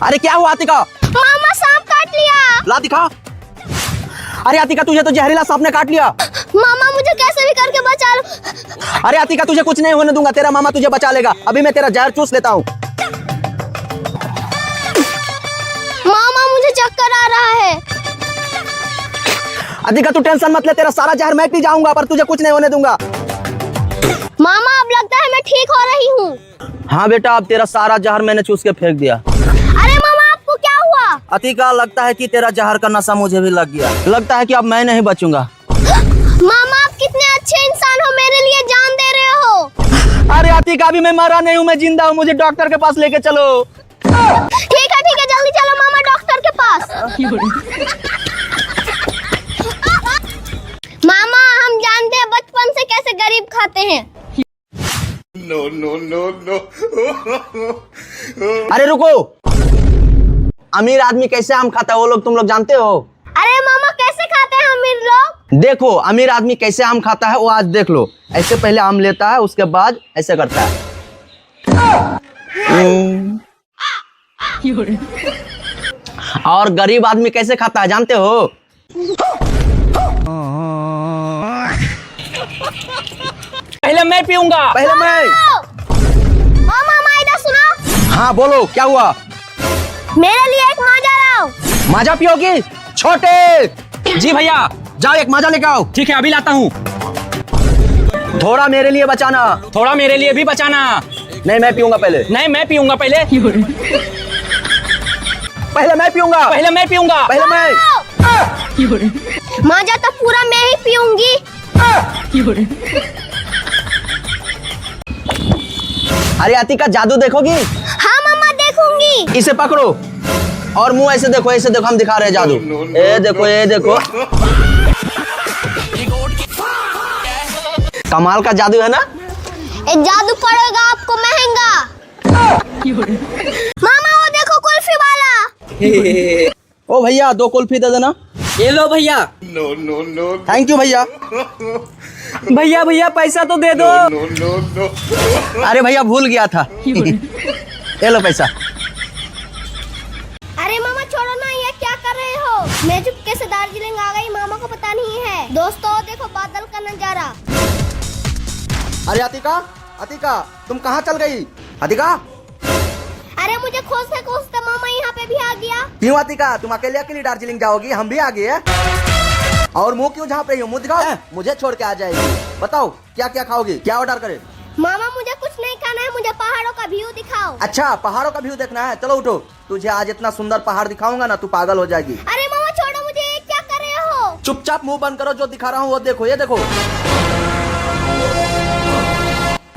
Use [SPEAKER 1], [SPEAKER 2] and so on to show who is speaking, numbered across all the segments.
[SPEAKER 1] अरे क्या हुआ अतिका?
[SPEAKER 2] मामा सांप काट लिया।
[SPEAKER 1] ला दिखा। अरे अतिका तुझे तो जहरीला सांप ने काट लिया।
[SPEAKER 2] मामा मुझे कैसे भी करके बचा लो।
[SPEAKER 1] अरे अतिका तुझे कुछ नहीं होने दूंगा, तेरा मामा तुझे बचा लेगा। अभी मैं तेरा जहर चूस लेता हूँ।
[SPEAKER 2] मामा मुझे चक्कर आ रहा है।
[SPEAKER 1] अतिका तू टेंशन मत ले, तेरा सारा जहर मैं पी जाऊंगा, पर तुझे कुछ नहीं होने दूंगा।
[SPEAKER 2] मामा अब लगता है मैं ठीक हो रही हूँ।
[SPEAKER 1] हाँ बेटा, अब तेरा सारा जहर मैंने चूस के फेंक दिया।
[SPEAKER 2] अरे मामा आपको क्या हुआ?
[SPEAKER 1] अतिका लगता है कि तेरा जहर का नशा मुझे भी लग गया। लगता है कि अब मैं नहीं बचूंगा।
[SPEAKER 2] मामा आप कितने अच्छे इंसान हो, मेरे लिए जान दे रहे हो।
[SPEAKER 1] अरे अतिका अभी मैं मरा नहीं हूँ, मैं जिंदा हूँ। मुझे डॉक्टर के पास लेके चलो।
[SPEAKER 2] ठीक है जल्दी चलो मामा डॉक्टर के पास। मामा हम जानते हैं बचपन से कैसे गरीब खाते हैं।
[SPEAKER 3] No, no, no, no.
[SPEAKER 1] अरे रुको, अमीर आदमी कैसे आम खाता है वो लोग तुम लोग जानते हो?
[SPEAKER 2] अरे मामा कैसे खाते हैं अमीर लोग?
[SPEAKER 1] देखो अमीर आदमी कैसे आम खाता है वो आज देख लो। ऐसे पहले आम लेता है, उसके बाद ऐसे करता है। और गरीब आदमी कैसे खाता है जानते हो? पहले मैं पीऊंगा। पहले मैं।
[SPEAKER 2] मामा इधर सुनो।
[SPEAKER 1] हाँ बोलो, क्या हुआ?
[SPEAKER 2] मेरे लिए एक माजा लाओ।
[SPEAKER 1] माजा पियोगी? छोटे। जी भैया, जाओ एक माजा लेके आओ।
[SPEAKER 4] ठीक है अभी लाता हूँ।
[SPEAKER 1] थोड़ा मेरे लिए बचाना।
[SPEAKER 4] थोड़ा मेरे लिए भी बचाना।
[SPEAKER 1] नहीं मैं पीऊंगा पहले।
[SPEAKER 4] नहीं मैं पीऊंगा पहले।
[SPEAKER 1] पहले मैं पीऊंगा।
[SPEAKER 4] पहले मैं पीऊंगा।
[SPEAKER 1] पहले मैं।
[SPEAKER 2] माजा तो पूरा मैं ही पीऊंगी।
[SPEAKER 1] अरे अतिका जादू देखोगी?
[SPEAKER 2] हाँ मामा देखूंगी।
[SPEAKER 1] इसे पकड़ो और मुंह ऐसे देखो, ऐसे देखो, हम दिखा रहे हैं जादू। ये देखो, ये देखो, कमाल का जादू है ना?
[SPEAKER 2] ये जादू पड़ेगा आपको महंगा। मामा वो देखो कुल्फी वाला।
[SPEAKER 1] ओ भैया 2 कुल्फी दे देना।
[SPEAKER 4] ये लो भैया।
[SPEAKER 3] No, no, no.
[SPEAKER 1] Thank you भैया।
[SPEAKER 4] भैया भैया पैसा तो दे दो।
[SPEAKER 3] No, no, no.
[SPEAKER 1] अरे भैया भूल गया था। ये लो पैसा।
[SPEAKER 2] अरे मामा छोड़ो ना, ये क्या कर रहे हो? मैं चुपके से दार्जिलिंग आ गई, मामा को पता नहीं है। दोस्तों देखो बादल का नजारा।
[SPEAKER 1] अरे अतिका, अतिका तुम कहाँ चल गई? अतिका।
[SPEAKER 2] अरे मुझे खोजते खोजते मामा यहाँ पे भी आ गया।
[SPEAKER 1] क्यों अतिका, तुम अकेले अकेले दार्जिलिंग जाओगी? हम भी आ गए। और मुंह क्यों झाँप रही हो? मुंह दिखाओ। मुझे छोड़ के आ जाएगी। बताओ क्या क्या खाओगी, क्या ऑर्डर करे?
[SPEAKER 2] मामा मुझे कुछ नहीं खाना है, मुझे पहाड़ों का व्यू दिखाओ।
[SPEAKER 1] अच्छा पहाड़ों का व्यू देखना है, चलो उठो। तुझे आज इतना सुंदर पहाड़ दिखाऊंगा ना, तू पागल हो जाएगी।
[SPEAKER 2] अरे मामा छोड़ो मुझे, ये क्या कर रहे हो?
[SPEAKER 1] चुपचाप मुंह बंद करो, जो दिखा रहा हूँ वो देखो। ये देखो।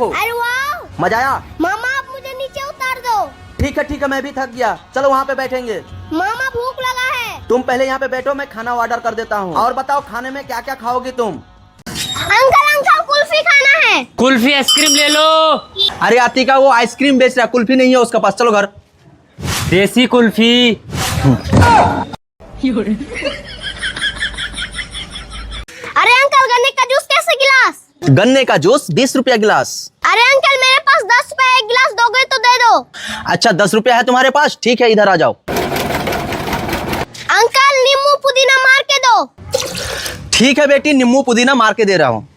[SPEAKER 2] अरे वाह
[SPEAKER 1] मजा आया?
[SPEAKER 2] मामा आप मुझे नीचे उतार दो।
[SPEAKER 1] ठीक है मैं भी थक गया। चलो वहाँ पे बैठेंगे।
[SPEAKER 2] मामा भूख लगा है।
[SPEAKER 1] तुम पहले यहाँ पे बैठो, मैं खाना ऑर्डर कर देता हूँ। और बताओ खाने में क्या क्या खाओगी तुम?
[SPEAKER 2] अंकल कुल्फी खाना है।
[SPEAKER 4] कुल्फी आइसक्रीम ले लो।
[SPEAKER 1] अरे अतिका वो आइसक्रीम बेच रहा है, कुल्फी नहीं है उसके पास। चलो घर।
[SPEAKER 4] देसी कुल्फी।
[SPEAKER 2] अरे अंकल गन्ने का जूस कैसे गिलास?
[SPEAKER 1] गन्ने का जूस 20 रुपया गिलास।
[SPEAKER 2] अरे अंकल मेरे पास 10 रुपए एक गिलास दोगे तो दे दो।
[SPEAKER 1] अच्छा 10 रुपया है तुम्हारे पास? ठीक है इधर आ जाओ।
[SPEAKER 2] अंकल नींबू पुदीना मार के दो।
[SPEAKER 1] ठीक है बेटी, नींबू पुदीना मार के दे रहा हूँ।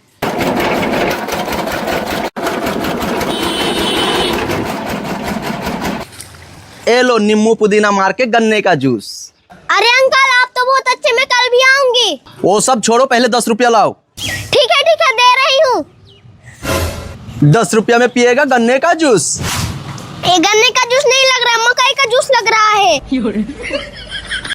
[SPEAKER 1] ए लो नींबू पुदीना मार के गन्ने का जूस।
[SPEAKER 2] अरे अंकल आप तो बहुत अच्छे, मैं कल भी आऊंगी।
[SPEAKER 1] वो सब छोड़ो, पहले 10 रुपया लाओ।
[SPEAKER 2] ठीक है दे रही हूँ।
[SPEAKER 1] 10 रुपया में पिएगा गन्ने का जूस?
[SPEAKER 2] ये गन्ने का जूस नहीं लग रहा, मकई का जूस लग रहा है।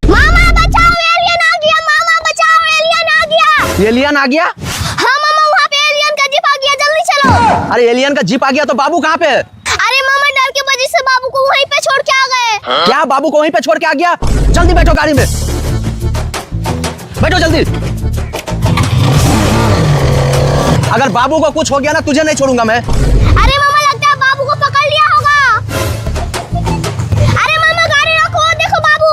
[SPEAKER 2] मामा बचाओ एलियन आ गया। मामा बचाओ एलियन आ गया।
[SPEAKER 1] एलियन आ गया?
[SPEAKER 2] हाँ मामा वहाँ पे एलियन का जीप आ गया, जल्दी चलो।
[SPEAKER 1] अरे एलियन का जीप आ गया तो बाबू कहाँ पे है?
[SPEAKER 2] अरे मामा डर के वजह से बाबू को वहीं पे छोड़ के आ गए।
[SPEAKER 1] क्या बाबू को वहीं पे छोड़ के आ गया? जल्दी बैठो गाड़ी में, बैठो जल्दी। अगर बाबू को कुछ हो गया ना, तुझे नहीं छोड़ूंगा मैं।
[SPEAKER 2] अरे मामा लगता है बाबू को पकड़ लिया होगा। अरे मामा गाड़ी रोको, देखो बाबू।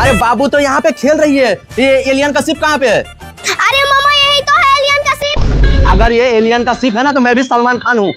[SPEAKER 1] अरे बाबू तो यहाँ पे खेल रही है। ये एलियन का शिप कहाँ पे है?
[SPEAKER 2] अरे मामा यही तो है एलियन का शिप।
[SPEAKER 1] अगर ये एलियन का सिप है ना तो मैं भी सलमान खान हूँ।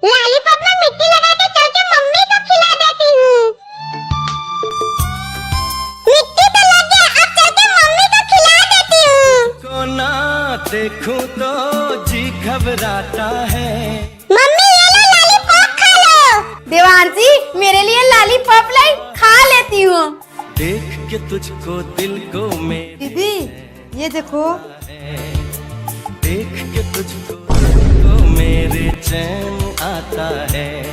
[SPEAKER 2] लॉलीपॉप में मिट्टी लगा के चल के मम्मी को खिला देती हूँ। मिट्टी तो लग गया, अब चल के मम्मी को खिला देती हूँ।
[SPEAKER 5] को ना देखूं तो जी घबराता है।
[SPEAKER 2] मम्मी ये लो लॉलीपॉप खा लो।
[SPEAKER 6] देवांशी मेरे लिए लॉलीपॉप लाई, खा लेती हूँ।
[SPEAKER 5] देख के तुझको दिल को मेरे
[SPEAKER 6] दीदी ये देखो।
[SPEAKER 5] देख के तुझको दिल को मेरे चैन आता है।